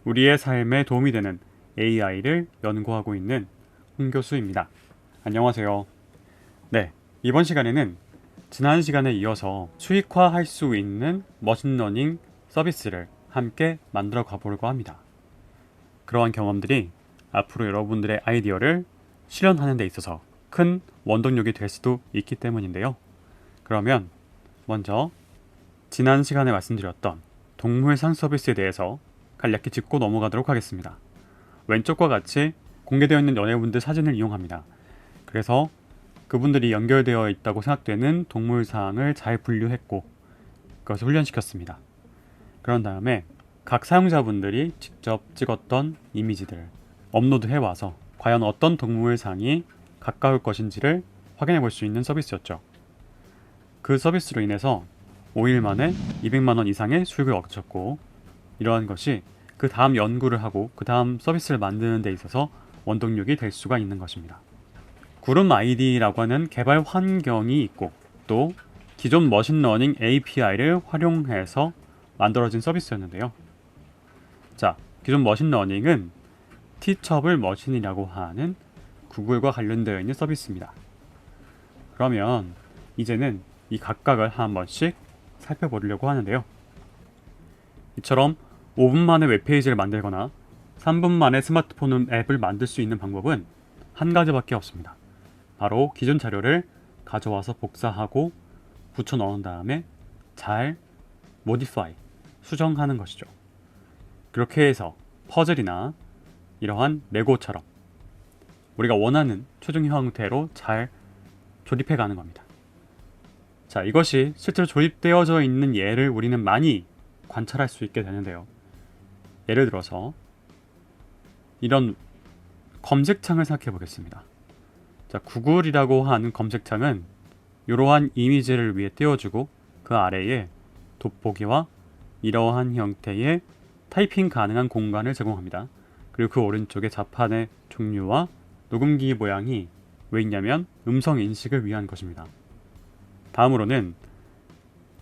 우리의 삶에 도움이 되는 AI를 연구하고 있는 홍 교수입니다. 안녕하세요. 네, 이번 시간에는 지난 시간에 이어서 수익화할 수 있는 머신러닝 서비스를 함께 만들어 가보려고 합니다. 그러한 경험들이 앞으로 여러분들의 아이디어를 실현하는 데 있어서 큰 원동력이 될 수도 있기 때문인데요. 그러면 먼저 지난 시간에 말씀드렸던 동물상 서비스에 대해서 간략히 짚고 넘어가도록 하겠습니다. 왼쪽과 같이 공개되어 있는 연예분들 사진을 이용합니다. 그래서 그분들이 연결되어 있다고 생각되는 동물상을 잘 분류했고 그것을 훈련시켰습니다. 그런 다음에 각 사용자분들이 직접 찍었던 이미지들을 업로드해 와서 과연 어떤 동물상이 가까울 것인지를 확인해 볼 수 있는 서비스였죠. 그 서비스로 인해서 5일 만에 200만 원 이상의 수익을 얻으셨고, 이러한 것이 그 다음 연구를 하고 그 다음 서비스를 만드는 데 있어서 원동력이 될 수가 있는 것입니다. 구름 아이디라고 하는 개발 환경이 있고 또 기존 머신러닝 API를 활용해서 만들어진 서비스였는데요. 자, 기존 머신러닝은 티처블 머신이라고 하는 구글과 관련되어 있는 서비스입니다. 그러면 이제는 이 각각을 한 번씩 살펴보려고 하는데요. 이처럼 5분 만에 웹페이지를 만들거나 3분 만에 스마트폰 앱을 만들 수 있는 방법은 한 가지밖에 없습니다. 바로 기존 자료를 가져와서 복사하고 붙여 넣은 다음에 잘 modify, 수정하는 것이죠. 그렇게 해서 퍼즐이나 이러한 레고처럼 우리가 원하는 최종 형태로 잘 조립해 가는 겁니다. 자, 이것이 실제로 조립되어져 있는 예를 우리는 많이 관찰할 수 있게 되는데요. 예를 들어서 이런 검색창을 생각해 보겠습니다. 자, 구글이라고 하는 검색창은 이러한 이미지를 위해 띄워주고 그 아래에 돋보기와 이러한 형태의 타이핑 가능한 공간을 제공합니다. 그리고 그 오른쪽에 자판의 종류와 녹음기 모양이 왜 있냐면 음성 인식을 위한 것입니다. 다음으로는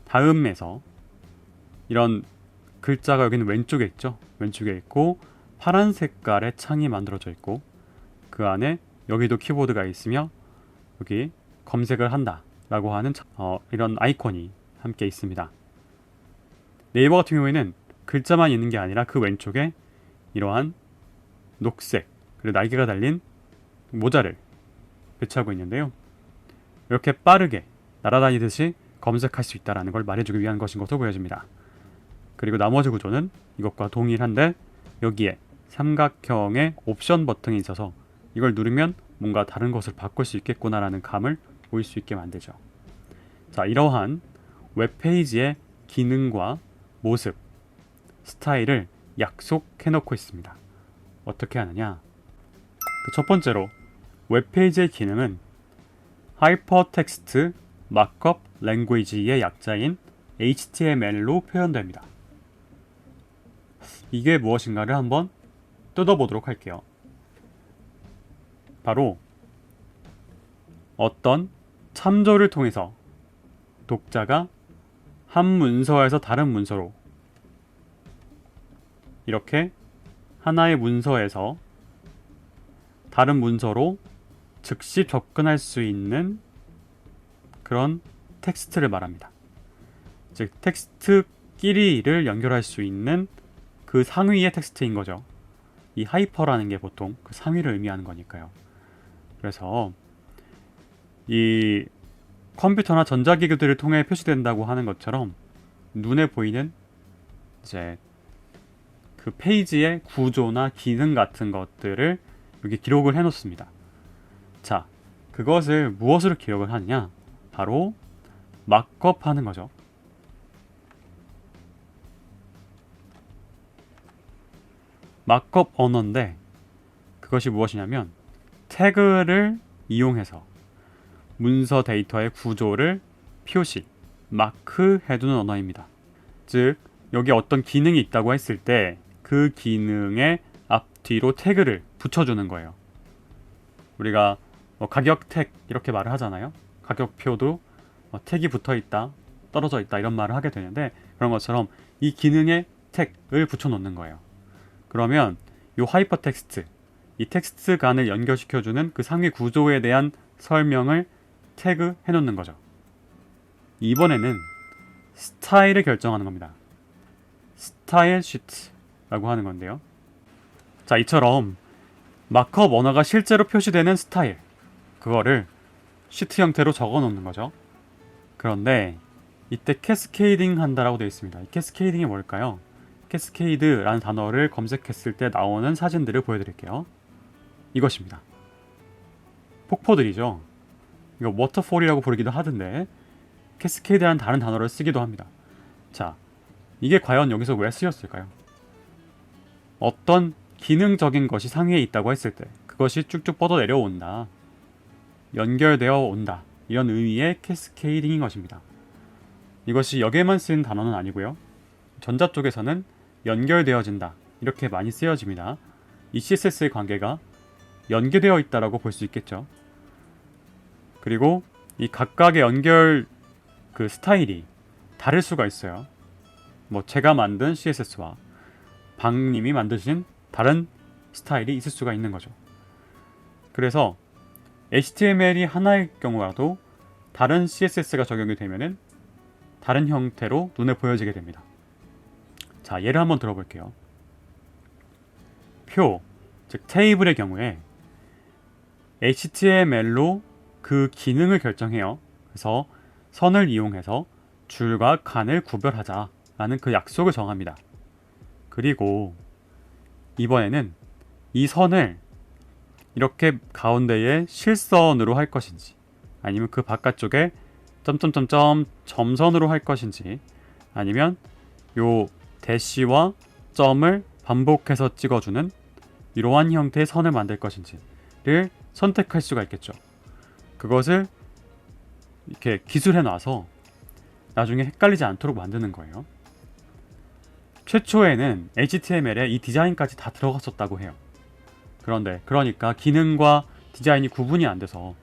다음에서 이런 글자가 여기는 왼쪽에 있죠. 왼쪽에 있고 파란 색깔의 창이 만들어져 있고 그 안에 여기도 키보드가 있으며 여기 검색을 한다 라고 하는 이런 아이콘이 함께 있습니다. 네이버 같은 경우에는 글자만 있는 게 아니라 그 왼쪽에 이러한 녹색 그리고 날개가 달린 모자를 배치하고 있는데요. 이렇게 빠르게 날아다니듯이 검색할 수 있다는 걸 말해주기 위한 것인 것으로 보여집니다. 그리고 나머지 구조는 이것과 동일한데 여기에 삼각형의 옵션 버튼이 있어서 이걸 누르면 뭔가 다른 것을 바꿀 수 있겠구나라는 감을 보일 수 있게 만들죠. 자, 이러한 웹페이지의 기능과 모습, 스타일을 약속해 놓고 있습니다. 어떻게 하느냐? 첫 번째로 웹페이지의 기능은 하이퍼텍스트 마크업 랭귀지의 약자인 HTML로 표현됩니다. 이게 무엇인가를 한번 뜯어보도록 할게요. 바로 어떤 참조를 통해서 독자가 한 문서에서 다른 문서로 이렇게 하나의 문서에서 다른 문서로 즉시 접근할 수 있는 그런 텍스트를 말합니다. 즉 텍스트끼리를 연결할 수 있는 그 상위의 텍스트인 거죠. 이 하이퍼라는 게 보통 그 상위를 의미하는 거니까요. 그래서 이 컴퓨터나 전자기기들을 통해 표시된다고 하는 것처럼 눈에 보이는 이제 그 페이지의 구조나 기능 같은 것들을 여기 기록을 해 놓습니다. 자, 그것을 무엇으로 기록을 하느냐? 바로 마크업 하는 거죠. 마크업 언어인데 그것이 무엇이냐면 태그를 이용해서 문서 데이터의 구조를 표시, 마크해두는 언어입니다. 즉 여기 어떤 기능이 있다고 했을 때 그 기능의 앞뒤로 태그를 붙여주는 거예요. 우리가 가격 택 이렇게 말을 하잖아요. 가격표도 택이 붙어있다, 떨어져 있다 이런 말을 하게 되는데 그런 것처럼 이 기능에 택을 붙여놓는 거예요. 그러면 이 하이퍼텍스트, 이 텍스트 간을 연결시켜주는 그 상위 구조에 대한 설명을 태그 해놓는 거죠. 이번에는 스타일을 결정하는 겁니다. 스타일 시트라고 하는 건데요. 자, 이처럼 마크업 언어가 실제로 표시되는 스타일, 그거를 시트 형태로 적어 놓는 거죠. 그런데 이때 캐스케이딩 한다라고 되어 있습니다. 이 캐스케이딩이 뭘까요? 캐스케이드라는 단어를 검색했을 때 나오는 사진들을 보여드릴게요. 이것입니다. 폭포들이죠. 이거 워터폴이라고 부르기도 하던데 캐스케이드라는 다른 단어를 쓰기도 합니다. 자, 이게 과연 여기서 왜 쓰였을까요? 어떤 기능적인 것이 상위에 있다고 했을 때 그것이 쭉쭉 뻗어 내려온다, 연결되어 온다, 이런 의미의 캐스케이딩인 것입니다. 이것이 여기에만 쓰인 단어는 아니고요. 전자 쪽에서는 연결되어진다, 이렇게 많이 쓰여집니다. 이 CSS의 관계가 연계되어 있다라고 볼 수 있겠죠. 그리고 이 각각의 연결 그 스타일이 다를 수가 있어요. 뭐 제가 만든 CSS와 방님이 만드신 다른 스타일이 있을 수가 있는 거죠. 그래서 HTML이 하나일 경우라도 다른 CSS가 적용이 되면은 다른 형태로 눈에 보여지게 됩니다. 자, 예를 한번 들어볼게요. 표, 즉 테이블의 경우에 HTML로 그 기능을 결정해요. 그래서 선을 이용해서 줄과 칸을 구별하자라는 그 약속을 정합니다. 그리고 이번에는 이 선을 이렇게 가운데에 실선으로 할 것인지, 아니면 그 바깥쪽에 점점점점 점선으로 할 것인지, 아니면 요 대시와 점을 반복해서 찍어주는 이러한 형태의 선을 만들 것인지를 선택할 수가 있겠죠. 그것을 이렇게 기술해 놔서 나중에 헷갈리지 않도록 만드는 거예요. 최초에는 HTML에 이 디자인까지 다 들어갔었다고 해요. 그러니까 기능과 디자인이 구분이 안 돼서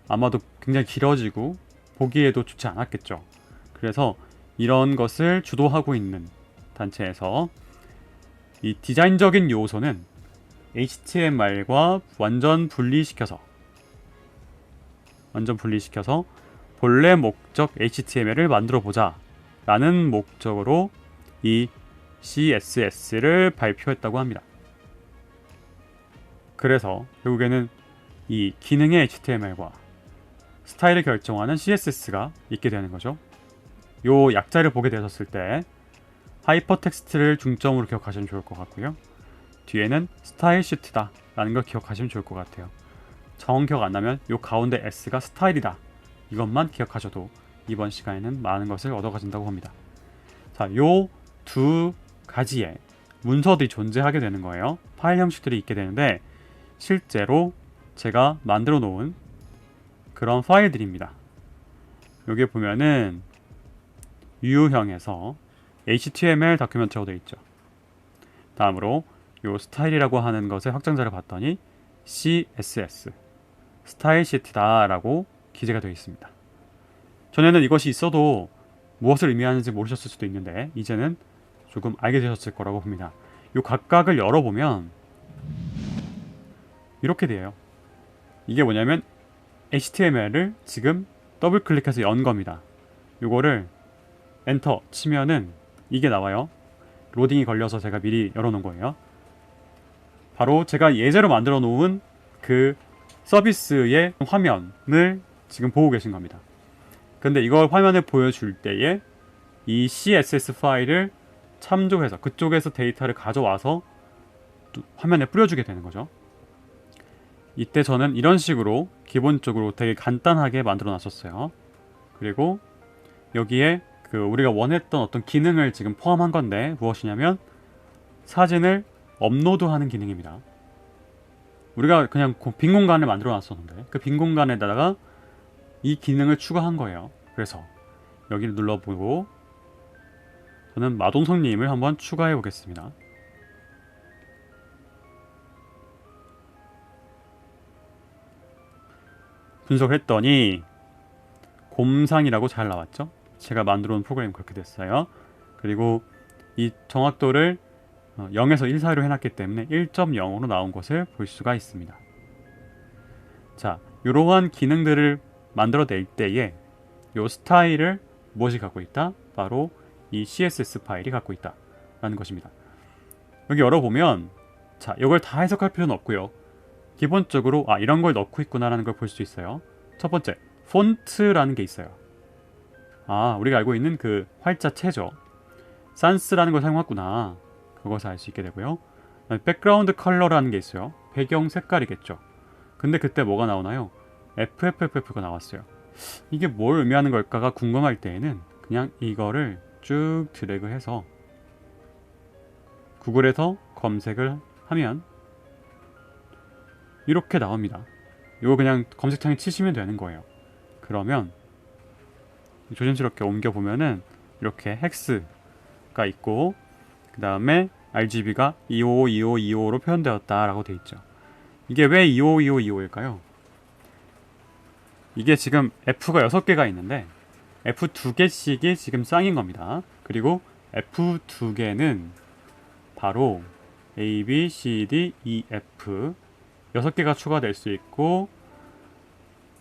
아마도 굉장히 길어지고 보기에도 좋지 않았겠죠. 그래서 이런 것을 주도하고 있는 단체에서 이 디자인적인 요소는 HTML과 완전 분리시켜서 본래 목적 HTML을 만들어 보자 라는 목적으로 이 CSS를 발표했다고 합니다. 그래서 결국에는 이 기능의 HTML과 스타일을 결정하는 CSS가 있게 되는 거죠. 요 약자를 보게 되셨을 때 하이퍼텍스트를 중점으로 기억하시면 좋을 것 같고요. 뒤에는 스타일 시트다 라는 걸 기억하시면 좋을 것 같아요. 정 기억 안 나면 요 가운데 S가 스타일이다, 이것만 기억하셔도 이번 시간에는 많은 것을 얻어가진다고 합니다. 자, 요 두 가지의 문서들이 존재하게 되는 거예요. 파일 형식들이 있게 되는데 실제로 제가 만들어 놓은 그런 파일들입니다. 여기 보면은 유형에서 HTML 다큐멘트라고 되어 있죠. 다음으로 요 스타일이라고 하는 것의 확장자를 봤더니 CSS 스타일 시트다 라고 기재가 되어 있습니다. 전에는 이것이 있어도 무엇을 의미하는지 모르셨을 수도 있는데 이제는 조금 알게 되셨을 거라고 봅니다. 요 각각을 열어보면 이렇게 돼요. 이게 뭐냐면 HTML을 지금 더블 클릭해서 연 겁니다. 요거를 엔터 치면은 이게 나와요. 로딩이 걸려서 제가 미리 열어놓은 거예요. 바로 제가 예제로 만들어 놓은 그 서비스의 화면을 지금 보고 계신 겁니다. 근데 이걸 화면에 보여줄 때에 이 CSS 파일을 참조해서 그쪽에서 데이터를 가져와서 화면에 뿌려주게 되는 거죠. 이때 저는 이런 식으로 기본적으로 되게 간단하게 만들어 놨었어요. 그리고 여기에 그 우리가 원했던 어떤 기능을 지금 포함한 건데 무엇이냐면 사진을 업로드하는 기능입니다. 우리가 그냥 빈 공간을 만들어 놨었는데 그 빈 공간에다가 이 기능을 추가한 거예요. 그래서 여기를 눌러보고 저는 마동석님을 한번 추가해 보겠습니다. 분석했더니 곰상이라고 잘 나왔죠. 제가 만들어 놓은 프로그램이 그렇게 됐어요. 그리고 이 정확도를 0에서 1 사이로 해놨기 때문에 1.0으로 나온 것을 볼 수가 있습니다. 자, 이러한 기능들을 만들어낼 때에 이 스타일을 무엇이 갖고 있다? 바로 이 CSS 파일이 갖고 있다 라는 것입니다. 여기 열어보면 자, 이걸 다 해석할 필요는 없고요. 기본적으로 이런 걸 넣고 있구나 라는 걸 볼 수 있어요. 첫 번째, 폰트라는 게 있어요. 우리가 알고 있는 그 활자체죠. 산스라는 걸 사용했구나. 그것을 알 수 있게 되고요. 백그라운드 컬러라는 게 있어요. 배경 색깔이겠죠. 근데 그때 뭐가 나오나요? FFFF가 나왔어요. 이게 뭘 의미하는 걸까가 궁금할 때에는 그냥 이거를 쭉 드래그해서 구글에서 검색을 하면 이렇게 나옵니다. 이거 그냥 검색창에 치시면 되는 거예요. 그러면 조심스럽게 옮겨보면은 이렇게 헥스가 있고 그 다음에 RGB가 252525로 표현되었다라고 되어 있죠. 이게 왜 252525일까요? 이게 지금 F가 6개가 있는데 F 2개씩이 지금 쌍인 겁니다. 그리고 F 2개는 바로 A, B, C, D, E, F 6개가 추가될 수 있고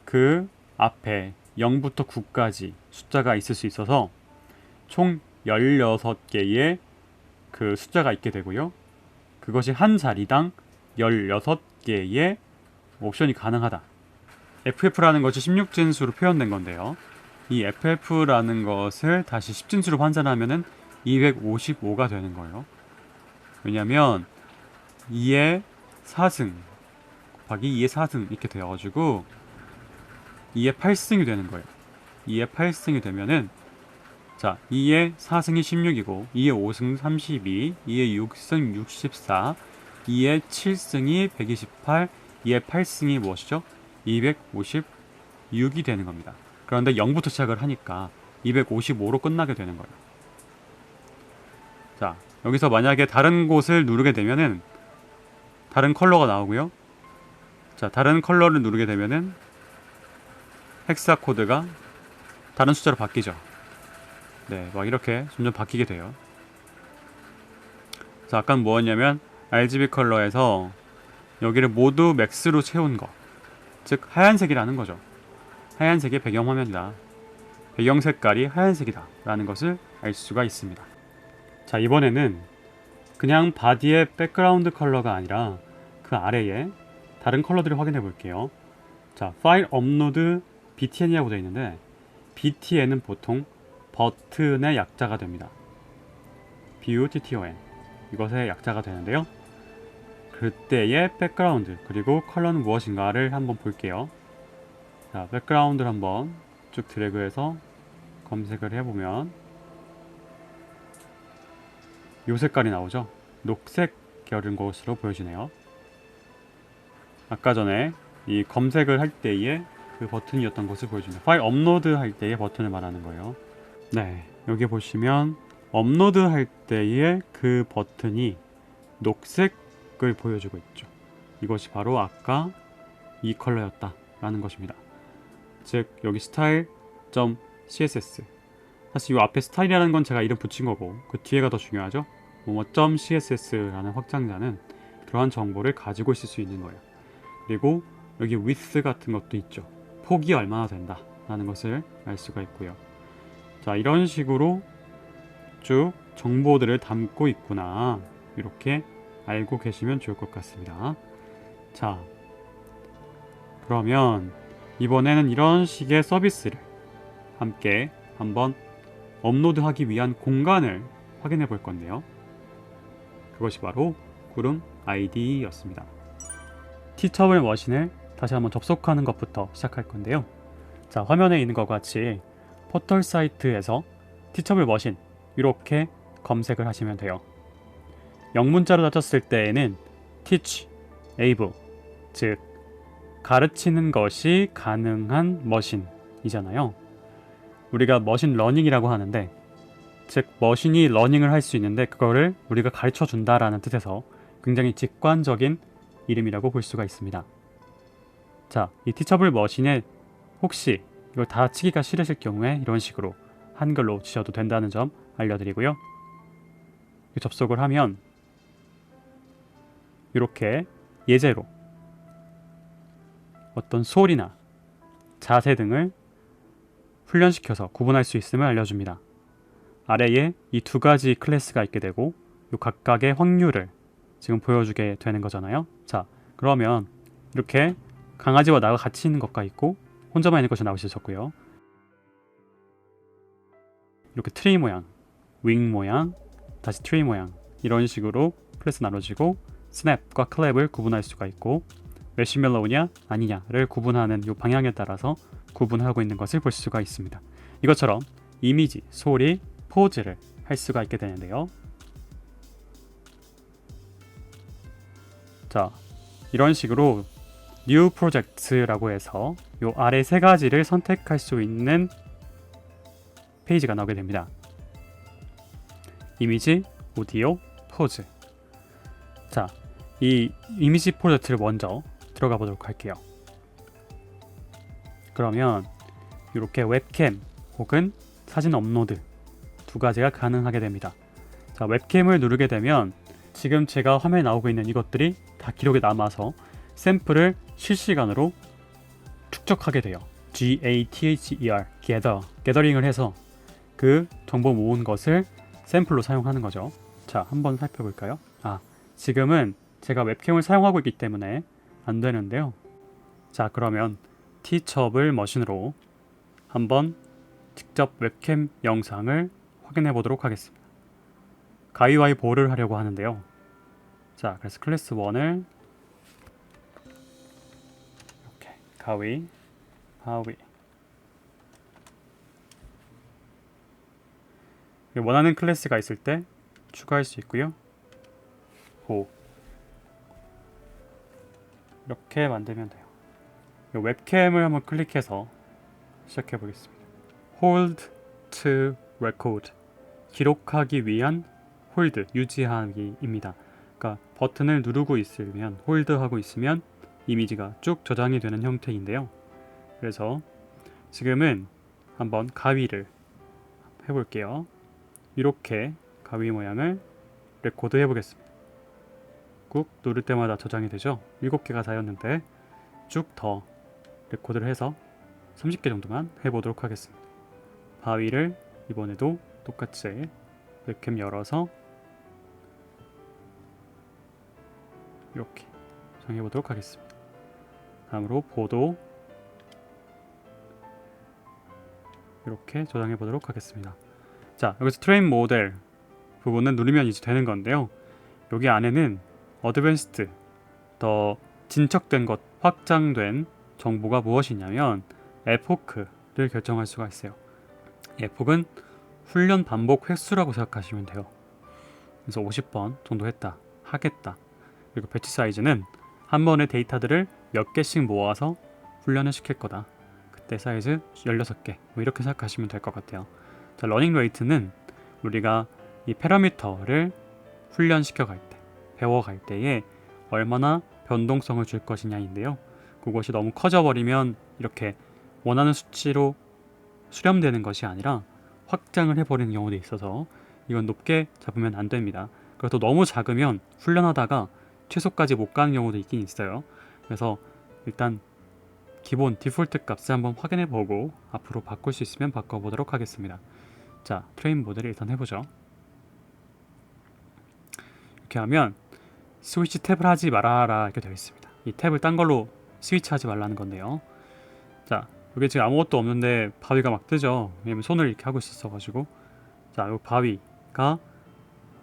그 앞에 0부터 9까지 숫자가 있을 수 있어서 총 16개의 그 숫자가 있게 되고요. 그것이 한 자리당 16개의 옵션이 가능하다. FF라는 것이 16진수로 표현된 건데요. 이 FF라는 것을 다시 10진수로 환산하면 255가 되는 거예요. 왜냐면 2의 4승 곱하기 2의 4승 이렇게 되어가지고 2의 8승이 되는 거예요. 2의 8승이 되면은 자, 2의 4승이 16이고 2의 5승 32, 2의 6승 64, 2의 7승이 128, 2의 8승이 무엇이죠? 256이 되는 겁니다. 그런데 0부터 시작을 하니까 255로 끝나게 되는 거예요. 자, 여기서 만약에 다른 곳을 누르게 되면은 다른 컬러가 나오고요. 자, 다른 컬러를 누르게 되면은 헥사 코드가 다른 숫자로 바뀌죠. 네, 막 이렇게 점점 바뀌게 돼요. 자, 아까 뭐였냐면 RGB 컬러에서 여기를 모두 맥스로 채운 거, 즉 하얀색이라는 거죠. 하얀색의 배경화면이다. 배경 색깔이 하얀색이다 라는 것을 알 수가 있습니다. 자, 이번에는 그냥 바디의 백그라운드 컬러가 아니라 그 아래에 다른 컬러들을 확인해 볼게요. 자, 파일 업로드 btn이라고 되어 있는데 btn은 보통 버튼의 약자가 됩니다. button 이것의 약자가 되는데요. 그때의 백그라운드 그리고 컬러는 무엇인가를 한번 볼게요. 자, 백그라운드를 한번 쭉 드래그해서 검색을 해보면 이 색깔이 나오죠. 녹색 계열인 것으로 보여지네요. 아까 전에 이 검색을 할 때의 그 버튼이었던 것을 보여줍니다. 파일 업로드 할 때의 버튼을 말하는 거예요. 네, 여기 보시면 업로드 할 때의 그 버튼이 녹색을 보여주고 있죠. 이것이 바로 아까 이 컬러였다 라는 것입니다. 즉 여기 style.css, 사실 이 앞에 스타일이라는 건 제가 이름 붙인 거고 그 뒤에가 더 중요하죠. .css라는 확장자는 그러한 정보를 가지고 있을 수 있는 거예요. 그리고 여기 width 같은 것도 있죠. 폭이 얼마나 된다 라는 것을 알 수가 있고요. 자, 이런 식으로 쭉 정보들을 담고 있구나, 이렇게 알고 계시면 좋을 것 같습니다. 자, 그러면 이번에는 이런 식의 서비스를 함께 한번 업로드하기 위한 공간을 확인해 볼 건데요. 그것이 바로 구름 IDE였습니다. 티처블 머신을 다시 한번 접속하는 것부터 시작할 건데요. 자, 화면에 있는 것과 같이 포털 사이트에서 티처블 머신 이렇게 검색을 하시면 돼요. 영문자로 닫혔을 때에는 teach, able, 즉 가르치는 것이 가능한 머신이잖아요. 우리가 머신 러닝이라고 하는데, 즉 머신이 러닝을 할 수 있는데 그거를 우리가 가르쳐 준다라는 뜻에서 굉장히 직관적인 이름이라고 볼 수가 있습니다. 자, 이 티처블 머신에 혹시 이걸 다 치기가 싫으실 경우에 이런 식으로 한글로 치셔도 된다는 점 알려드리고요. 접속을 하면 이렇게 예제로 어떤 소리나 자세 등을 훈련시켜서 구분할 수 있음을 알려줍니다. 아래에 이 두 가지 클래스가 있게 되고 이 각각의 확률을 지금 보여주게 되는 거잖아요. 자, 그러면 이렇게 강아지와 나가 같이 있는 것과 있고 혼자만 있는 것이 나올 수 있었고요. 이렇게 트리 모양, 윙 모양, 다시 트리 모양 이런 식으로 클래스 나눠지고 스냅과 클랩을 구분할 수가 있고 매시멜로우냐 아니냐를 구분하는 이 방향에 따라서 구분하고 있는 것을 볼 수가 있습니다. 이것처럼 이미지, 소리, 포즈를 할 수가 있게 되는데요. 자, 이런 식으로 New Project라고 해서 이 아래 세 가지를 선택할 수 있는 페이지가 나오게 됩니다. 이미지, 오디오, 포즈. 자, 이 이미지 프로젝트를 먼저 들어가 보도록 할게요. 그러면 이렇게 웹캠 혹은 사진 업로드 두 가지가 가능하게 됩니다. 자, 웹캠을 누르게 되면 지금 제가 화면에 나오고 있는 이것들이 다 기록에 남아서 샘플을 실시간으로 축적하게 돼요. GATHER, 게더링을 해서 그 정보 모은 것을 샘플로 사용하는 거죠. 자, 한번 살펴볼까요? 지금은 제가 웹캠을 사용하고 있기 때문에 안 되는데요. 자, 그러면 티처블 머신으로 한번 직접 웹캠 영상을 확인해 보도록 하겠습니다. 가위바위보를 하려고 하는데요. 자, 그래서 클래스 1을 이렇게 가위 원하는 클래스가 있을 때 추가할 수 있고요. 이렇게 만들면 돼요. 웹캠을 한번 클릭해서 시작해 보겠습니다. Hold to record, 기록하기 위한 홀드, 유지하기입니다. 그러니까 버튼을 누르고 있으면, 홀드하고 있으면 이미지가 쭉 저장이 되는 형태인데요. 그래서 지금은 한번 가위를 해볼게요. 이렇게 가위 모양을 레코드 해보겠습니다. 꾹 누를 때마다 저장이 되죠. 7개가 다였는데 쭉 더 레코드를 해서 30개 정도만 해보도록 하겠습니다. 바위를 이번에도 똑같이 웹캠 열어서 이렇게 저장해보도록 하겠습니다. 다음으로 보도 이렇게 저장해보도록 하겠습니다. 자, 여기서 트레인 모델 부분은 누르면 이제 되는 건데요. 여기 안에는 어드밴스드, 더 진척된 것, 확장된 정보가 무엇이냐면 에포크를 결정할 수가 있어요. 에폭은 훈련 반복 횟수라고 생각하시면 돼요. 그래서 50번 정도 했다, 하겠다. 그리고 배치 사이즈는 한 번에 데이터들을 몇 개씩 모아서 훈련을 시킬 거다. 그때 사이즈 16개 뭐 이렇게 생각하시면 될 것 같아요. 자, 러닝 레이트는 우리가 이 패러미터를 훈련시켜 갈 때, 배워갈 때에 얼마나 변동성을 줄 것이냐인데요. 그것이 너무 커져버리면 이렇게 원하는 수치로 수렴되는 것이 아니라 확장을 해버리는 경우도 있어서 이건 높게 잡으면 안 됩니다. 그래서 너무 작으면 훈련하다가 최소까지 못 가는 경우도 있긴 있어요. 그래서 일단 기본 디폴트 값을 한번 확인해 보고 앞으로 바꿀 수 있으면 바꿔보도록 하겠습니다. 자, 트레인 모델을 일단 해보죠. 이렇게 하면 스위치 탭을 하지 말아라 이렇게 되어 있습니다. 이 탭을 딴 걸로 스위치하지 말라는 건데요. 자, 여기 지금 아무것도 없는데 바위가 막 뜨죠. 왜냐면 손을 이렇게 하고 있었어가지고. 자, 이 바위가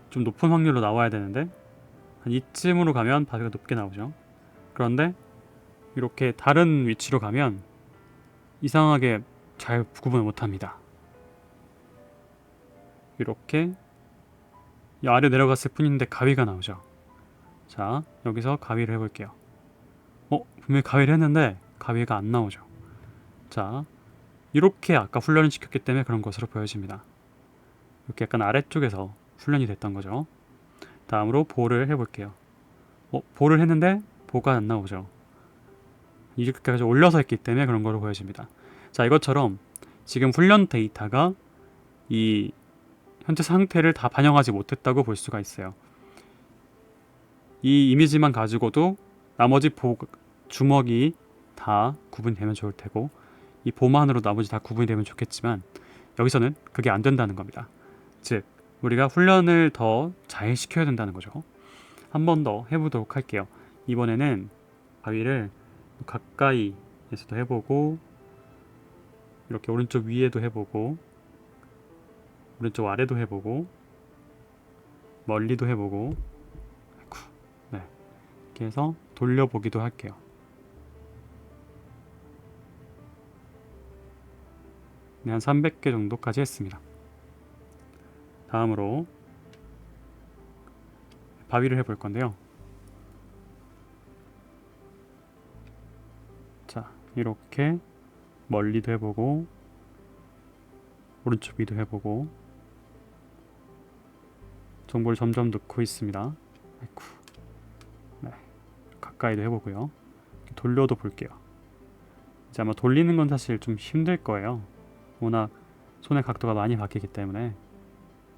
좀 높은 확률로 나와야 되는데 한 이쯤으로 가면 바위가 높게 나오죠. 그런데 이렇게 다른 위치로 가면 이상하게 잘 구분을 못합니다. 이렇게 이 아래 내려갔을 뿐인데 가위가 나오죠. 자, 여기서 가위를 해볼게요. 분명히 가위를 했는데 가위가 안 나오죠. 자, 이렇게 아까 훈련을 시켰기 때문에 그런 것으로 보여집니다. 이렇게 약간 아래쪽에서 훈련이 됐던 거죠. 다음으로 볼을 해볼게요. 볼을 했는데 보가 안 나오죠. 이렇게까지 올려서 했기 때문에 그런 거로 보여집니다. 자, 이것처럼 지금 훈련 데이터가 이 현재 상태를 다 반영하지 못했다고 볼 수가 있어요. 이 이미지만 가지고도 나머지 주먹이 다 구분되면 좋을 테고 이 보만으로 나머지 다 구분이 되면 좋겠지만 여기서는 그게 안 된다는 겁니다. 즉 우리가 훈련을 더 잘 시켜야 된다는 거죠. 한 번 더 해보도록 할게요. 이번에는 가위를 가까이에서도 해보고 이렇게 오른쪽 위에도 해보고 오른쪽 아래도 해보고 멀리도 해보고 네, 이렇게 해서 돌려보기도 할게요. 네, 한 300개 정도까지 했습니다. 다음으로 바위를 해볼 건데요. 자, 이렇게 멀리도 해보고 오른쪽 위도 해보고 정보를 점점 넣고 있습니다. 아이쿠. 네, 가까이도 해보고요. 돌려도 볼게요. 이제 아마 돌리는 건 사실 좀 힘들 거예요. 워낙 손의 각도가 많이 바뀌기 때문에.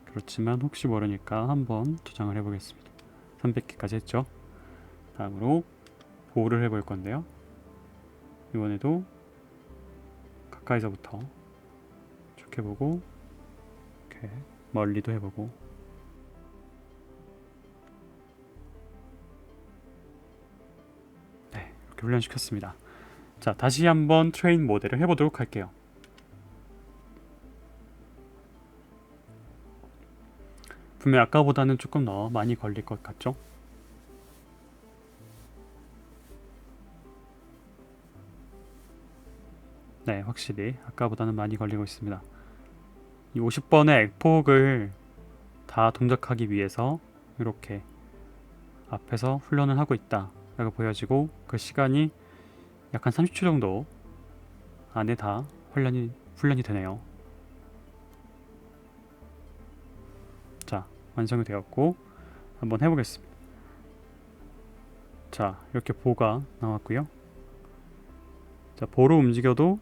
그렇지만 혹시 모르니까 한번 조정을 해보겠습니다. 300개까지 했죠. 다음으로 보호를 해볼 건데요. 이번에도 가까이서부터 쭉 해보고 이렇게 멀리도 해보고 네, 이렇게 훈련시켰습니다. 자, 다시 한번 트레인 모델을 해보도록 할게요. 분명 아까보다는 조금 더 많이 걸릴 것 같죠? 네, 확실히 아까보다는 많이 걸리고 있습니다. 이 50번의 액폭을 다 동작하기 위해서 이렇게 앞에서 훈련을 하고 있다 라고 보여지고 그 시간이 약 한 30초 정도 안에 다 훈련이 되네요. 자, 완성이 되었고 한번 해보겠습니다. 자, 이렇게 보가 나왔고요. 자, 보로 움직여도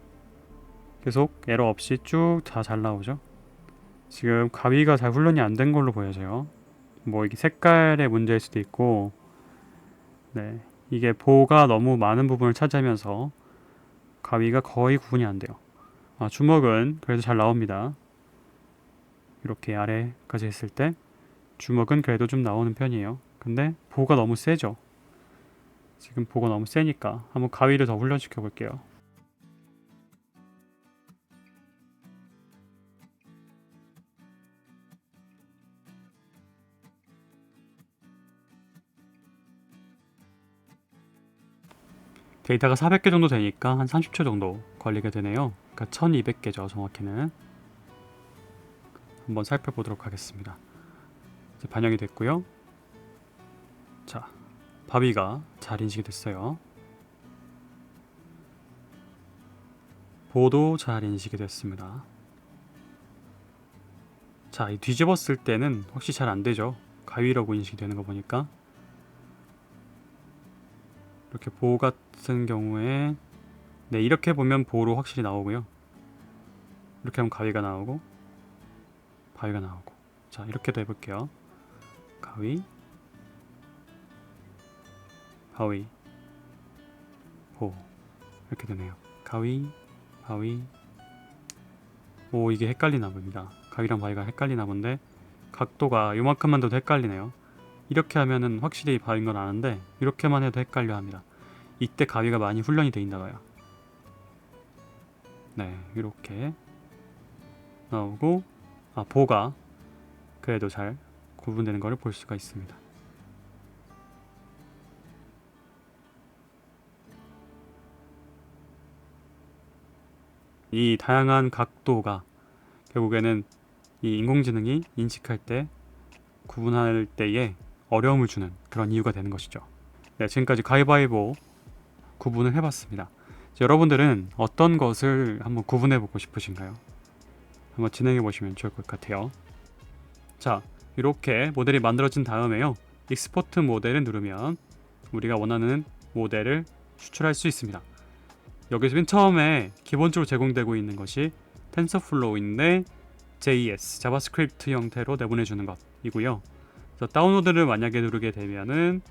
계속 에러 없이 쭉 다 잘 나오죠. 지금 가위가 잘 훈련이 안 된 걸로 보여져요. 뭐 이게 색깔의 문제일 수도 있고, 네, 이게 보가 너무 많은 부분을 차지하면서 가위가 거의 구분이 안 돼요. 주먹은 그래도 잘 나옵니다. 이렇게 아래까지 했을 때 주먹은 그래도 좀 나오는 편이에요. 근데 보가 너무 세죠. 지금 보가 너무 세니까 한번 가위를 더 훈련시켜 볼게요. 데이터가 400개 정도 되니까 한 30초 정도 걸리게 되네요. 그러니까 1200개죠, 정확히는. 한번 살펴보도록 하겠습니다. 이제 반영이 됐고요. 자, 바위가 잘 인식이 됐어요. 보도 잘 인식이 됐습니다. 자, 이 뒤집었을 때는 확실히 잘 안되죠. 가위라고 인식이 되는 거 보니까. 이렇게 보 같은 경우에 네, 이렇게 보면 보로 확실히 나오고요. 이렇게 하면 가위가 나오고 바위가 나오고. 자, 이렇게도 해볼게요. 가위, 바위, 보. 이렇게 되네요. 가위, 바위. 오, 이게 헷갈리나 봅니다. 가위랑 바위가 헷갈리나 본데 각도가 요만큼만 돼도 헷갈리네요. 이렇게 하면은 확실히 바위인 건 아는데 이렇게만 해도 헷갈려 합니다. 이때 가위가 많이 훈련이 돼 있나 봐요. 네, 이렇게 나오고 보가 그래도 잘 구분되는 것을 볼 수가 있습니다. 이 다양한 각도가 결국에는 이 인공지능이 인식할 때 구분할 때에 어려움을 주는 그런 이유가 되는 것이죠. 네, 지금까지 가위바위보 구분을 해봤습니다. 여러분들은 어떤 것을 한번 구분해보고 싶으신가요? 한번 진행해보시면 좋을 것 같아요. 자, 이렇게 모델이 만들어진 다음에요. 익스포트 모델을 누르면 우리가 원하는 모델을 추출할 수 있습니다. 여기서 맨 처음에 기본적으로 제공되고 있는 것이 텐서플로우인데 JS, 자바스크립트 형태로 내보내주는 것이고요. 그래서 다운로드를 만약에 누르게 되면은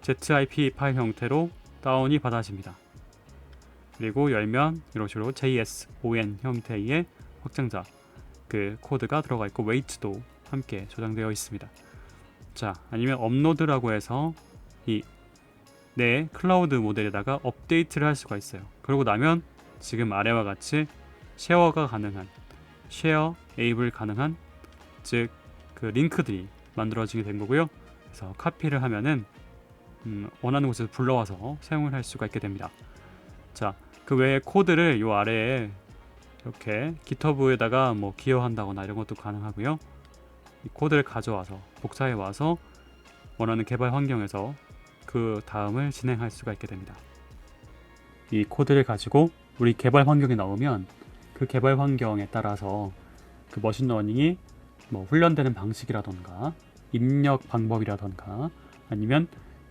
ZIP 파일 형태로 다운이 받아집니다. 그리고 열면 이런 식으로 JSON 형태의 확장자 그 코드가 들어가 있고 웨이트도 함께 저장되어 있습니다. 자, 아니면 업로드라고 해서 이 내 클라우드 모델에다가 업데이트를 할 수가 있어요. 그러고 나면 지금 아래와 같이 쉐어가 가능한, 쉐어 에이블 가능한, 즉 그 링크들이 만들어지게 된 거고요. 그래서 카피를 하면은 원하는 곳에서 불러와서 사용을 할 수가 있게 됩니다. 자, 그 외에 코드를 요 아래에 이렇게 GitHub에다가 뭐 기여한다거나 이런 것도 가능하고요. 이 코드를 가져와서 복사해 와서 원하는 개발 환경에서 그 다음을 진행할 수가 있게 됩니다. 이 코드를 가지고 우리 개발 환경에 넣으면 그 개발 환경에 따라서 그 머신러닝이 뭐 훈련되는 방식이라던가 입력 방법이라던가 아니면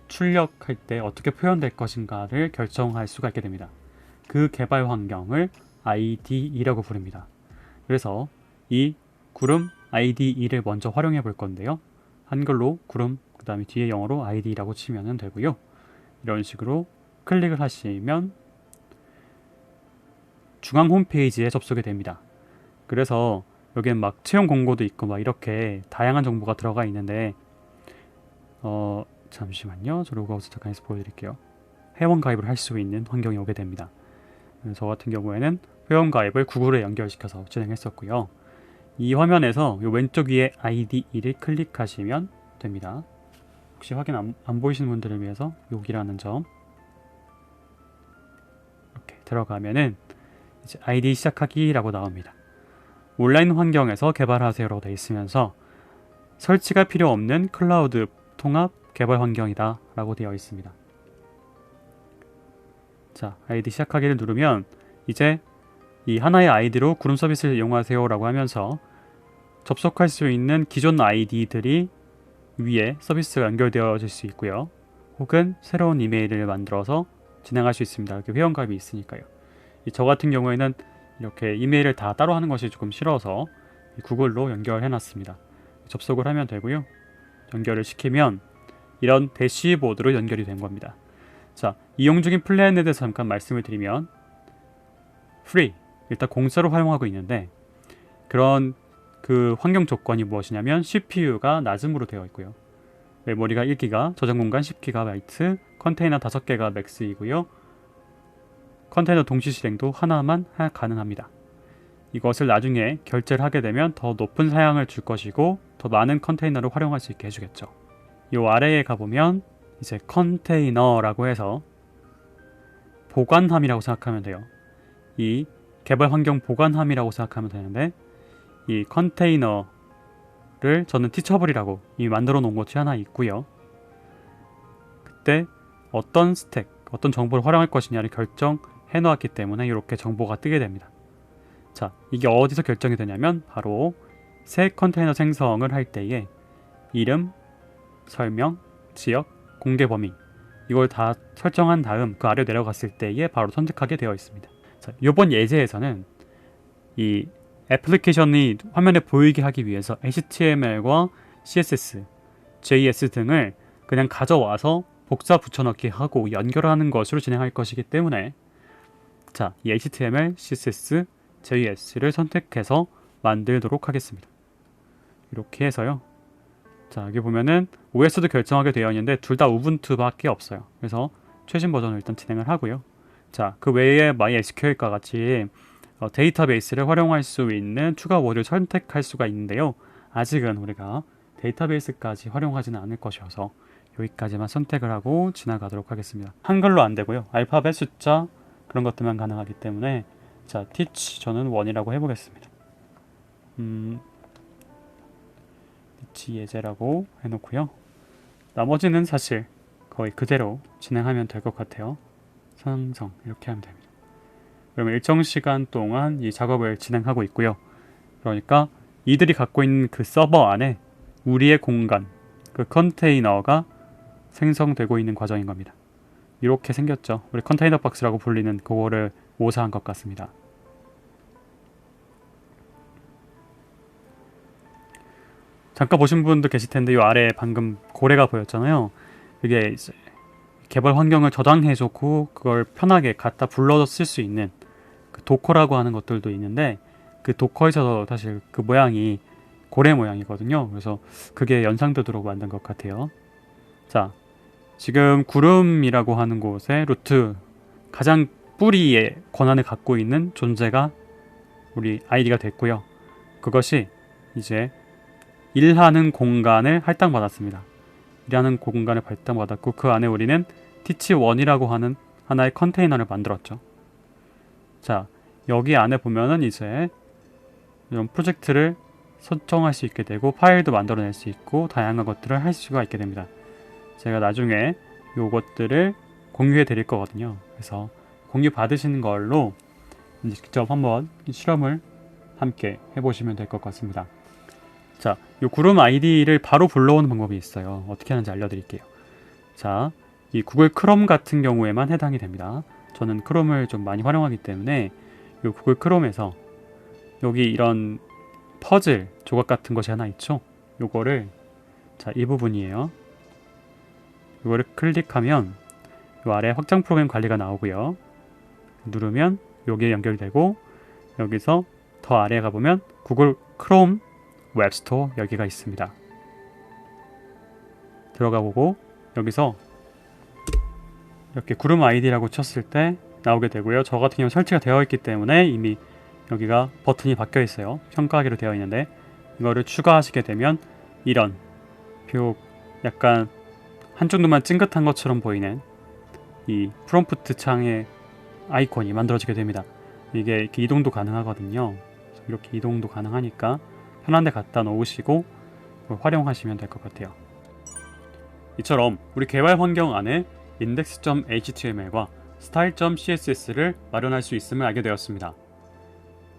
출력할 때 어떻게 표현될 것인가를 결정할 수가 있게 됩니다. 그 개발 환경을 IDE라고 부릅니다. 그래서 이 구름 IDE를 먼저 활용해 볼 건데요. 한글로 구름, 그 다음에 뒤에 영어로 IDE라고 치면 되고요. 이런 식으로 클릭을 하시면 중앙 홈페이지에 접속이 됩니다. 그래서 여기엔 막 채용 공고도 있고 막 이렇게 다양한 정보가 들어가 있는데 잠시만요. 저 로그아웃 잠깐 해서 보여드릴게요. 회원 가입을 할 수 있는 환경이 오게 됩니다. 저 같은 경우에는 회원 가입을 구글에 연결시켜서 진행했었고요. 이 화면에서 이 왼쪽 위에 IDE를 클릭하시면 됩니다. 혹시 확인 안 보이시는 분들을 위해서 여기라는 점 이렇게 들어가면은 이제 IDE 시작하기라고 나옵니다. 온라인 환경에서 개발하세요라고 되어 있으면서 설치가 필요 없는 클라우드 통합 개발 환경이다 라고 되어 있습니다. 자, 아이디 시작하기를 누르면 이제 이 하나의 아이디로 구름 서비스를 이용하세요 라고 하면서 접속할 수 있는 기존 아이디들이 위에 서비스가 연결되어질 수 있고요. 혹은 새로운 이메일을 만들어서 진행할 수 있습니다. 이렇게 회원가입이 있으니까요. 저 같은 경우에는 이렇게 이메일을 다 따로 하는 것이 조금 싫어서 구글로 연결해 놨습니다. 접속을 하면 되고요. 연결을 시키면 이런 대시보드로 연결이 된 겁니다. 자, 이용 중인 플랜에 대해서 잠깐 말씀을 드리면 free, 일단 공짜로 활용하고 있는데 그런 그 환경 조건이 무엇이냐면 CPU가 낮음으로 되어 있고요. 메모리가 1기가, 저장 공간 10GB, 컨테이너 5개가 맥스이고요. 컨테이너 동시 실행도 하나만 가능합니다. 이것을 나중에 결제를 하게 되면 더 높은 사양을 줄 것이고 더 많은 컨테이너를 활용할 수 있게 해주겠죠. 이 아래에 가보면 이제 컨테이너라고 해서 보관함이라고 생각하면 돼요. 이 개발 환경 보관함이라고 생각하면 되는데 이 컨테이너를 저는 티처블이라고 이미 만들어 놓은 것이 하나 있고요. 그때 어떤 스택, 어떤 정보를 활용할 것이냐를 결정해 놓았기 때문에 이렇게 정보가 뜨게 됩니다. 자, 이게 어디서 결정이 되냐면 바로 새 컨테이너 생성을 할 때에 이름, 설명, 지역, 공개 범위 이걸 다 설정한 다음 그 아래로 내려갔을 때에 바로 선택하게 되어 있습니다. 자, 이번 예제에서는 이 애플리케이션이 화면에 보이게 하기 위해서 HTML과 CSS, JS 등을 그냥 가져와서 복사 붙여넣기 하고 연결하는 것으로 진행할 것이기 때문에 자, 이 HTML, CSS, JS를 선택해서 만들도록 하겠습니다. 이렇게 해서요. 자, 여기 보면은 OS도 결정하게 되어 있는데 둘 다 우분투밖에 없어요. 그래서 최신 버전을 일단 진행을 하고요. 자, 그 외에 MySQL과 같이 데이터베이스를 활용할 수 있는 추가 모듈을 선택할 수가 있는데요. 아직은 우리가 데이터베이스까지 활용하지는 않을 것이어서 여기까지만 선택을 하고 지나가도록 하겠습니다. 한글로 안 되고요. 알파벳, 숫자 그런 것들만 가능하기 때문에 자, teach 저는 1이라고 해보겠습니다. teach 예제라고 해놓고요. 나머지는 사실 거의 그대로 진행하면 될 것 같아요. 상성 이렇게 하면 됩니다. 그러면 일정 시간 동안 이 작업을 진행하고 있고요. 그러니까 이들이 갖고 있는 그 서버 안에 우리의 공간, 그 컨테이너가 생성되고 있는 과정인 겁니다. 이렇게 생겼죠. 우리 컨테이너 박스라고 불리는 그거를 모사한 것 같습니다. 잠깐 보신 분도 계실 텐데 이 아래에 방금 고래가 보였잖아요. 이게 이제 개발 환경을 저장해주고 그걸 편하게 갖다 불러서 쓸 수 있는 그 도커라고 하는 것들도 있는데, 그 도커에서 사실 그 모양이 고래 모양이거든요. 그래서 그게 연상되도록 만든 것 같아요. 자, 지금 구름이라고 하는 곳에 루트 가장 뿌리의 권한을 갖고 있는 존재가 우리 아이디가 됐고요. 그것이 이제 일하는 공간을 할당받았습니다. 일하는 공간을 할당받았고, 그 안에 우리는 teach1이라고 하는 하나의 컨테이너를 만들었죠. 자, 여기 안에 보면은 이제 이런 프로젝트를 설정할 수 있게 되고 파일도 만들어낼 수 있고 다양한 것들을 할 수가 있게 됩니다. 제가 나중에 요것들을 공유해 드릴 거거든요. 그래서 공유 받으시는 걸로 이제 직접 한번 실험을 함께 해보시면 될 것 같습니다. 자, 이 구름 아이디를 바로 불러오는 방법이 있어요. 어떻게 하는지 알려드릴게요. 자, 이 구글 크롬 같은 경우에만 해당이 됩니다. 저는 크롬을 좀 많이 활용하기 때문에 이 구글 크롬에서 여기 이런 퍼즐 조각 같은 것이 하나 있죠. 요거를, 자, 이 부분이에요. 이거를 클릭하면 이 아래 확장 프로그램 관리가 나오고요. 누르면 여기에 연결되고, 여기서 더 아래에 가보면 구글 크롬 웹스토어 여기가 있습니다. 들어가 보고 여기서 이렇게 구름 아이디라고 쳤을 때 나오게 되고요. 저 같은 경우 설치가 되어 있기 때문에 이미 여기가 버튼이 바뀌어 있어요. 평가하기로 되어 있는데, 이거를 추가하시게 되면 이런 비록 약간 한쪽 눈만 찡긋한 것처럼 보이는 이 프롬프트 창의 아이콘이 만들어지게 됩니다. 이게 이렇게 이동도 가능하거든요. 이렇게 이동도 가능하니까 편한 데 갖다 놓으시고 활용하시면 될 것 같아요. 이처럼 우리 개발 환경 안에 index.html과 style.css를 마련할 수 있음을 알게 되었습니다.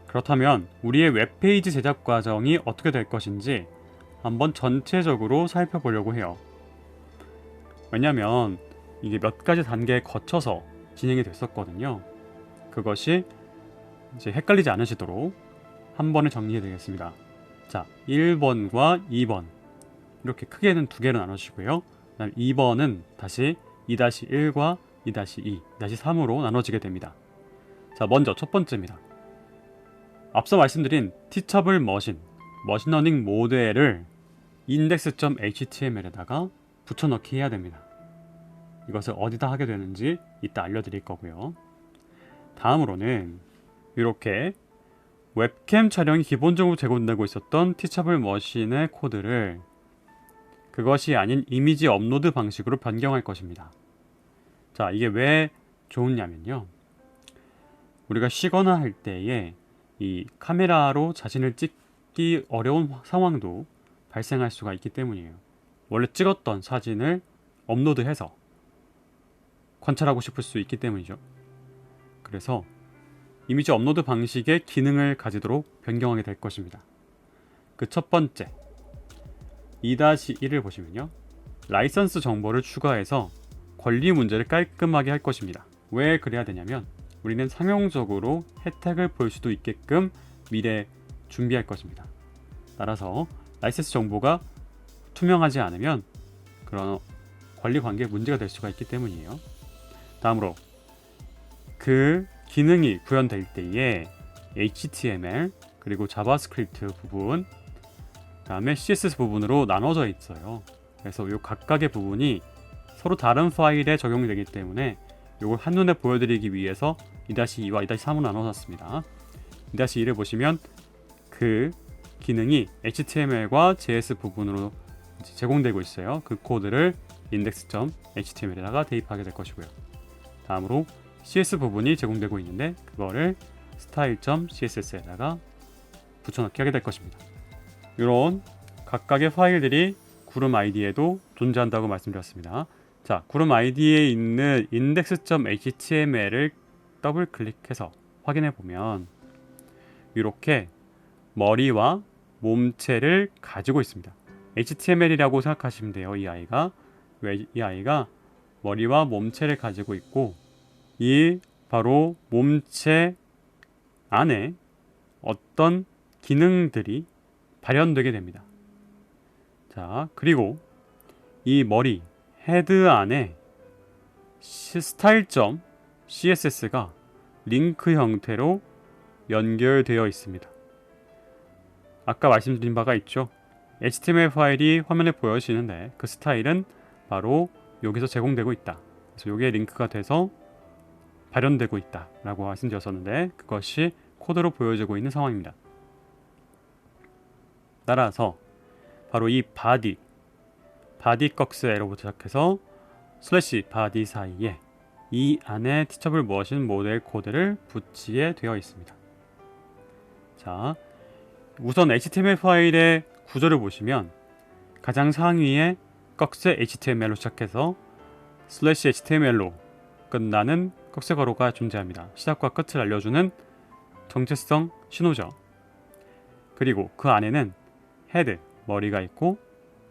그렇다면 우리의 웹페이지 제작 과정이 어떻게 될 것인지 한번 전체적으로 살펴보려고 해요. 왜냐면 이게 몇 가지 단계에 거쳐서 진행이 됐었거든요. 그것이 이제 헷갈리지 않으시도록 한 번에 정리해 드리겠습니다. 자, 1번과 2번 이렇게 크게는 두 개로 나눠주시고요. 그다음 2번은 다시 2-1과 2-2, 2-3으로 나눠지게 됩니다. 자, 먼저 첫 번째입니다. 앞서 말씀드린 teachable 머신러닝 모델을 index.html에다가 붙여넣기 해야 됩니다. 이것을 어디다 하게 되는지 이따 알려드릴 거고요. 다음으로는 이렇게 웹캠 촬영이 기본적으로 제공되고 있었던 티처블 머신의 코드를 그것이 아닌 이미지 업로드 방식으로 변경할 것입니다. 자, 이게 왜 좋으냐면요, 우리가 쉬거나 할 때에 이 카메라로 자신을 찍기 어려운 상황도 발생할 수가 있기 때문이에요. 원래 찍었던 사진을 업로드해서 관찰하고 싶을 수 있기 때문이죠. 그래서 이미지 업로드 방식의 기능을 가지도록 변경하게 될 것입니다. 그 첫 번째 2-1을 보시면요, 라이선스 정보를 추가해서 권리 문제를 깔끔하게 할 것입니다. 왜 그래야 되냐면 우리는 상용적으로 혜택을 볼 수도 있게끔 미래에 준비할 것입니다. 따라서 라이선스 정보가 투명하지 않으면 그런 권리 관계에 문제가 될 수가 있기 때문이에요. 다음으로 그 기능이 구현될 때에 HTML 그리고 자바스크립트 부분, 그 다음에 CSS 부분으로 나눠져 있어요. 그래서 이 각각의 부분이 서로 다른 파일에 적용이 되기 때문에 이걸 한눈에 보여드리기 위해서 2-2와 2-3으로 나눠놨습니다. 2-1을 보시면 그 기능이 HTML과 JS 부분으로 제공되고 있어요. 그 코드를 index.html에다가 대입하게 될 것이고요. 다음으로 CS 부분이 제공되고 있는데 그거를 style.css에다가 붙여넣기 하게 될 것입니다. 이런 각각의 파일들이 구름 아이디에도 존재한다고 말씀드렸습니다. 자, 구름 아이디에 있는 index.html을 더블 클릭해서 확인해 보면 이렇게 머리와 몸체를 가지고 있습니다. HTML이라고 생각하시면 돼요. 이 아이가 머리와 몸체를 가지고 있고, 이 바로 몸체 안에 어떤 기능들이 발현되게 됩니다. 자, 그리고 이 머리 헤드 안에 style.css가 링크 형태로 연결되어 있습니다. 아까 말씀드린 바가 있죠. HTML 파일이 화면에 보여지는데 그 스타일은 바로 여기서 제공되고 있다. 그래서 이게 링크가 돼서 발현되고 있다 라고 말씀드렸었는데 그것이 코드로 보여지고 있는 상황입니다. 따라서 바로 이 body 꺽스 에러부터 시작해서 슬래시 body 사이에 이 안에 티처블 머신 모델 코드를 붙이게 되어 있습니다. 자, 우선 HTML 파일의 구조를 보시면 가장 상위에 꺽스 HTML로 시작해서 슬래시 HTML로 끝나는 꺽쇠 괄호가 존재합니다. 시작과 끝을 알려주는 정체성 신호죠. 그리고 그 안에는 헤드, 머리가 있고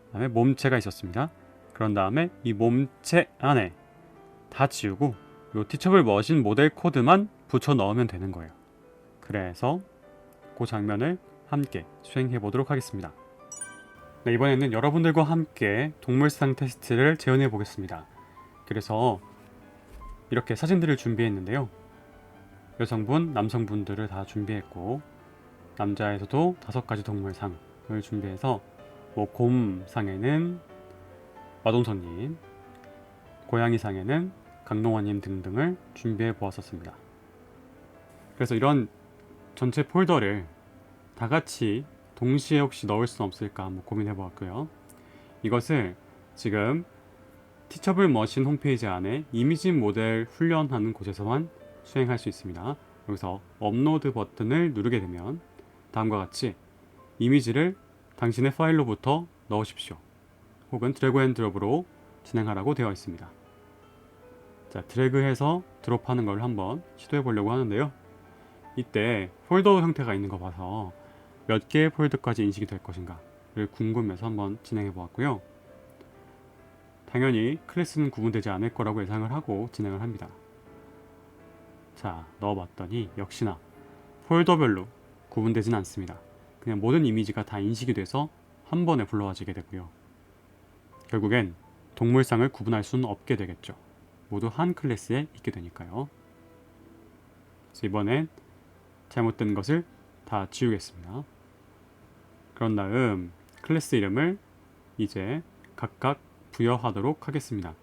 그 다음에 몸체가 있었습니다. 그런 다음에 이 몸체 안에 다 지우고 이 티처블 머신 모델 코드만 붙여 넣으면 되는 거예요. 그래서 그 장면을 함께 수행해 보도록 하겠습니다. 네, 이번에는 여러분들과 함께 동물상 테스트를 재현해 보겠습니다. 그래서 이렇게 사진들을 준비했는데요. 여성분, 남성분들을 다 준비했고 남자에서도 5가지 동물상을 준비해서 뭐 곰상에는 마동석님, 고양이상에는 강동원님 등등을 준비해 보았었습니다. 그래서 이런 전체 폴더를 다 같이 동시에 혹시 넣을 수 없을까 한번 고민해 보았고요. 이것을 지금 티처블 머신 홈페이지 안에 이미지 모델 훈련하는 곳에서만 수행할 수 있습니다. 여기서 업로드 버튼을 누르게 되면 다음과 같이 이미지를 당신의 파일로부터 넣으십시오. 혹은 드래그 앤 드롭으로 진행하라고 되어 있습니다. 자, 드래그해서 드롭하는 걸 한번 시도해 보려고 하는데요. 이때 폴더 형태가 있는 거 봐서 몇 개의 폴더까지 인식이 될 것인가를 궁금해서 한번 진행해 보았고요. 당연히 클래스는 구분되지 않을 거라고 예상을 하고 진행을 합니다. 자, 넣어봤더니 역시나 폴더별로 구분되진 않습니다. 그냥 모든 이미지가 다 인식이 돼서 한 번에 불러와지게 되고요. 결국엔 동물상을 구분할 수는 없게 되겠죠. 모두 한 클래스에 있게 되니까요. 그래서 이번엔 잘못된 것을 다 지우겠습니다. 그런 다음 클래스 이름을 이제 각각 부여하도록 하겠습니다.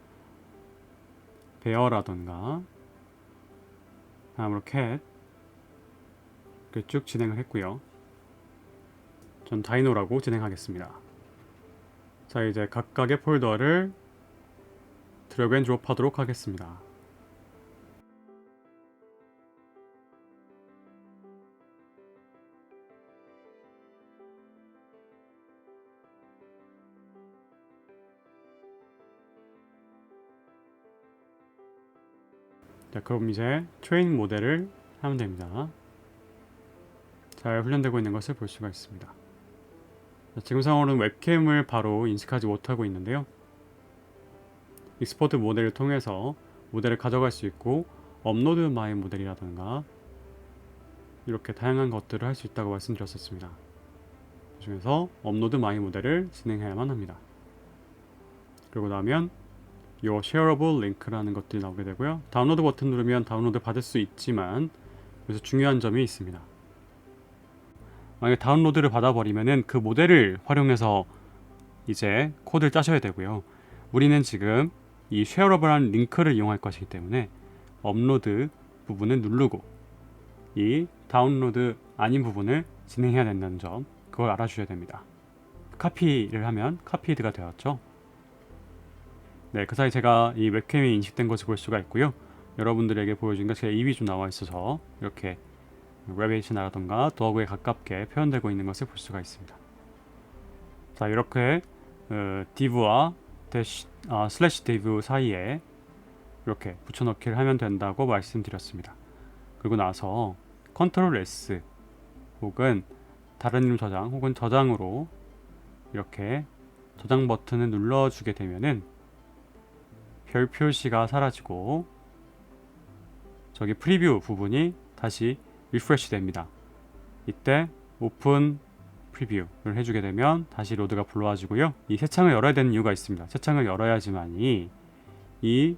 베어라던가 다음으로 캣 이렇게 쭉 진행을 했고요. 전 다이노라고 진행하겠습니다. 자, 이제 각각의 폴더를 드래그 앤 드롭 하도록 하겠습니다. 자, 그럼 이제 트레이닝 모델을 하면 됩니다. 잘 훈련되고 있는 것을 볼 수가 있습니다. 자, 지금 상황으로는 웹캠을 바로 인식하지 못하고 있는데요. 익스포트 모델을 통해서 모델을 가져갈 수 있고 업로드 마이 모델이라든가 이렇게 다양한 것들을 할 수 있다고 말씀드렸었습니다. 그 중에서 업로드 마이 모델을 진행해야만 합니다. 그리고 나면 이 shareable link라는 것들이 나오게 되고요. 다운로드 버튼 누르면 다운로드 받을 수 있지만 여기서 중요한 점이 있습니다. 만약에 다운로드를 받아버리면은 그 모델을 활용해서 이제 코드를 짜셔야 되고요. 우리는 지금 이 shareable한 링크를 이용할 것이기 때문에 업로드 부분을 누르고 이 다운로드 아닌 부분을 진행해야 된다는 점, 그걸 알아주셔야 됩니다. 카피를 하면 카피드가 되었죠. 네, 그 사이 제가 이 웹캠이 인식된 것을 볼 수가 있고요. 여러분들에게 보여준 게 제가 입이 좀 나와 있어서 이렇게 레베이션이라던가 도어구에 가깝게 표현되고 있는 것을 볼 수가 있습니다. 자, 이렇게 div와 슬래시 div 사이에 이렇게 붙여넣기를 하면 된다고 말씀드렸습니다. 그리고 나서 컨트롤 S 혹은 다른 이름 저장 혹은 저장으로 이렇게 저장 버튼을 눌러주게 되면은 별 표시가 사라지고 저기 프리뷰 부분이 다시 리프레시 됩니다. 이때 오픈 프리뷰를 해주게 되면 다시 로드가 불러와지고요. 이 새 창을 열어야 되는 이유가 있습니다. 새 창을 열어야지만이 이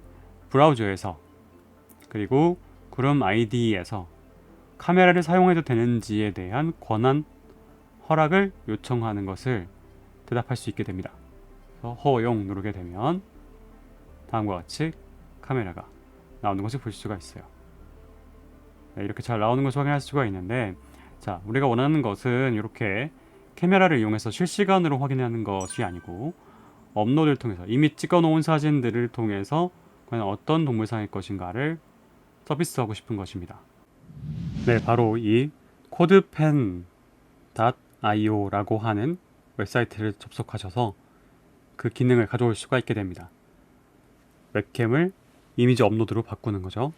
브라우저에서 그리고 구름 ID에서 카메라를 사용해도 되는지에 대한 권한 허락을 요청하는 것을 대답할 수 있게 됩니다. 그래서 허용 누르게 되면 다음과 같이 카메라가 나오는 것을 볼 수가 있어요. 네, 이렇게 잘 나오는 것을 확인할 수가 있는데, 자, 우리가 원하는 것은 이렇게 카메라를 이용해서 실시간으로 확인하는 것이 아니고 업로드를 통해서 이미 찍어 놓은 사진들을 통해서 과연 어떤 동물상일 것인가를 서비스하고 싶은 것입니다. 네, 바로 이 codepen.io라고 하는 웹사이트를 접속하셔서 그 기능을 가져올 수가 있게 됩니다. 웹캠을 이미지 업로드로 바꾸는 거죠.